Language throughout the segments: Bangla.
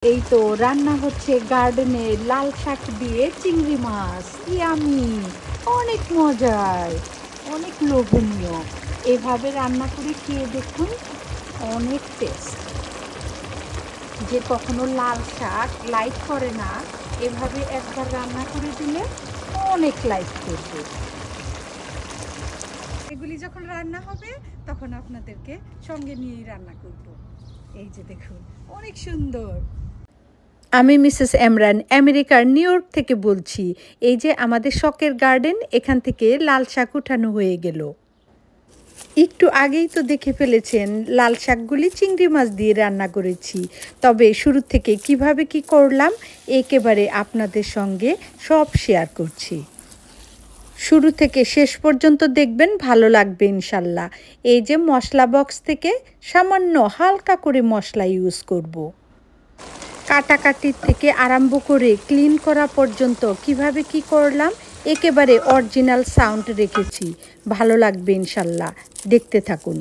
এই তো রান্না হচ্ছে গার্ডেনে লাল শাক দিয়ে চিংড়ি মাছ। ইয়ামি, অনেক মজার, অনেক লোভনীয়। এভাবে রান্না করে খেয়ে দেখুন, অনেক টেস্ট। যে কখনো লাল শাক লাইক করে না, এভাবে একবার রান্না করে দিলে অনেক লাইক করবে। এগুলি যখন রান্না হবে তখন আপনাদেরকে সঙ্গে নিয়েই রান্না করব। এই যে দেখুন, অনেক সুন্দর। আমি মিসেস এমরান, আমেরিকার নিউ ইয়র্ক থেকে বলছি। এই যে আমাদের শখের গার্ডেন, এখান থেকে লাল শাক উঠানো হয়ে গেল। একটু আগেই তো দেখে ফেলেছেন লাল শাকগুলি চিংড়ি মাছ দিয়ে রান্না করেছি। তবে শুরু থেকে কিভাবে কি করলাম একেবারে আপনাদের সঙ্গে সব শেয়ার করছি। শুরু থেকে শেষ পর্যন্ত দেখবেন, ভালো লাগবে ইনশাল্লাহ। এই যে মশলা বক্স থেকে সামান্য হালকা করে মশলা ইউজ করব। কাটাকাটির থেকে আরম্ভ করে ক্লিন করা পর্যন্ত কিভাবে কি করলাম একেবারে অরিজিনাল সাউন্ড রেখেছি। ভালো লাগবে ইনশাল্লাহ, দেখতে থাকুন।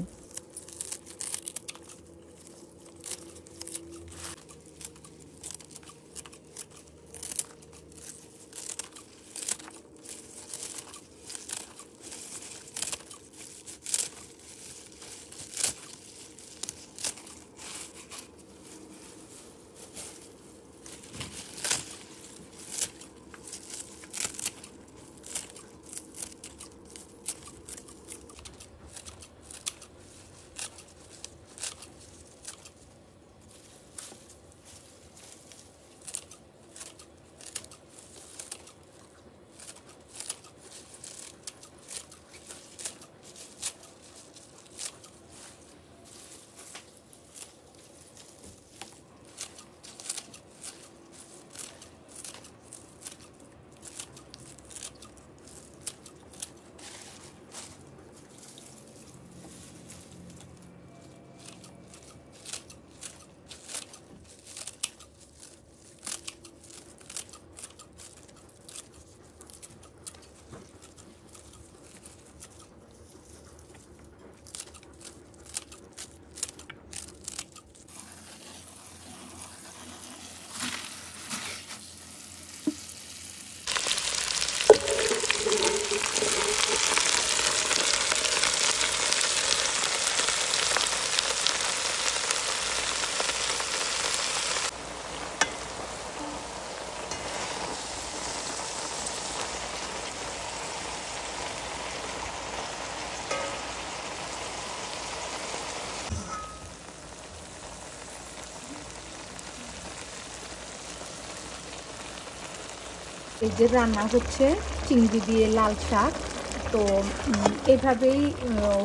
এই যে রান্না হচ্ছে চিংড়ি দিয়ে লাল শাক। তো এভাবেই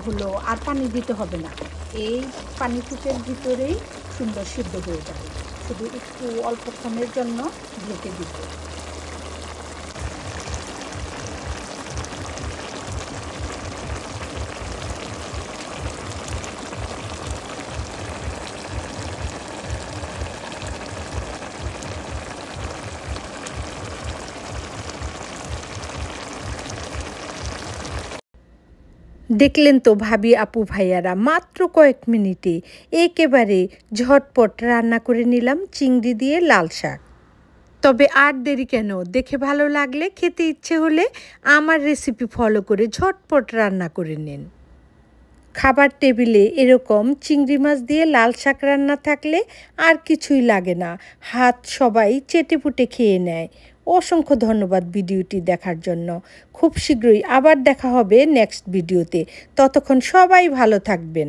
হলো, আর পানি দিতে হবে না। এই পানি ফুটের ভিতরেই সুন্দর সিদ্ধ হয়ে যাবে। শুধু একটু অল্পক্ষণের জন্য ঢেকে দিব। দেখলেন তো ভাবি, আপু ভাইয়ারা, মাত্র কয়েক মিনিটে একেবারে ঝটপট রান্না করে নিলাম চিংড়ি দিয়ে লাল শাক। তবে আর দেরি কেন, দেখে ভালো লাগলে, খেতে ইচ্ছে হলে আমার রেসিপি ফলো করে ঝটপট রান্না করে নিন। খাবার টেবিলে এরকম চিংড়ি মাছ দিয়ে লাল শাক রান্না থাকলে আর কিছুই লাগে না, হাত সবাই চেটেপুটে খেয়ে নেয়। অসংখ্য ধন্যবাদ ভিডিওটি দেখার জন্য। খুব শীঘ্রই আবার দেখা হবে নেক্সট ভিডিওতে। ততক্ষণ সবাই ভালো থাকবেন।